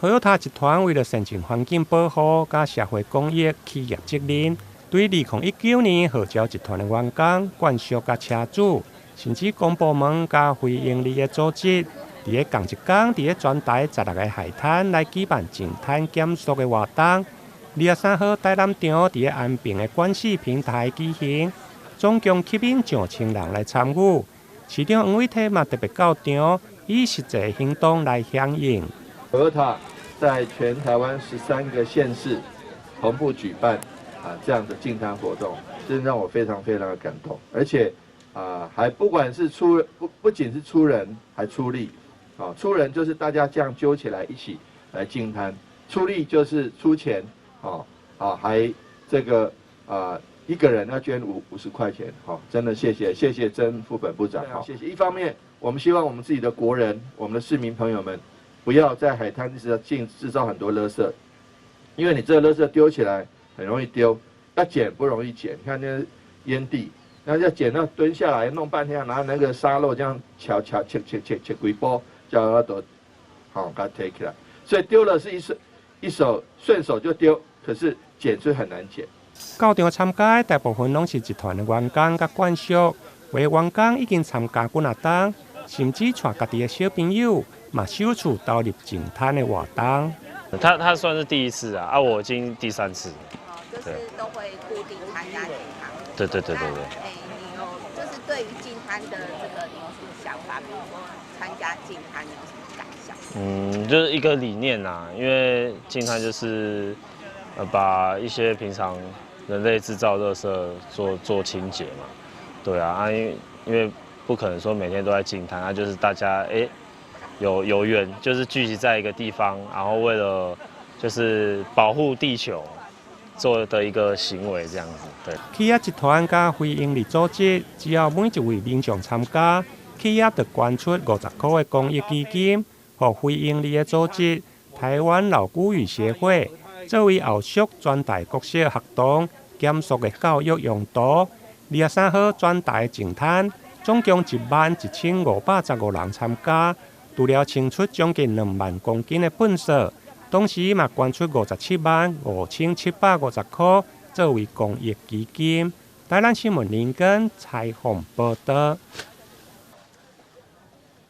Toyota 集团为了申请环境保护加社会公益企业责任，对2019年号召集团的员工、管属加车主，甚至公部门加非营利的组织，伫个同一天，伫个全台16个海滩来举办净滩减塑的活动。23号台南场伫个安平的管市平台举行，总共吸引上千人来参与。市长黄伟体嘛特别到场，以实际行动来响应。Toyota 在全台湾13个县市同步举办这样的净滩活动，真让我非常非常的感动。而且还不管是不仅是出人，还出力。出人就是大家这样揪起来一起来净滩，出力就是出钱，还这个一个人要捐50块钱，真的谢谢曾副本部长，谢谢。一方面，我们希望我们自己的国人，我们的市民朋友们，不要在海滩制造很多垃圾，因为你这个垃圾丢起来很容易丢，要捡不容易捡。你看那烟蒂，然后要捡到蹲下来弄半天，拿那个沙漏这样切几波，叫它都给它提起来。所以丢了是一手顺手就丢，可是捡是很难捡。到场参加大部分拢是集团的员工甲管属，有的员工已经参加几啊档，甚至带家己的小朋友嘛首次投入净滩的活动。他算是第一次我已经第3次。就是都会固定参加净滩。对。你有就是对于净滩的这个你有什么想法？比如说参加净滩你有什么感想？就是一个理念因为净滩就是把一些平常人类制造垃圾做清洁嘛，对因为不可能说每天都在净滩，就是大家有缘就是聚集在一个地方，然后为了就是保护地球做的一个行为这样子。对。企业集团加非营利组织，只要每一位民众参加，企业就捐出50块的公益基金，予非营利的组织台湾老古语协会。作为后续全台国小学童减塑的教育用途，23号全台净滩总共11515人参加，除了清出将近2万公斤的粪扫，同时嘛捐出57,550块作为公益基金。台南新闻林根采访报道。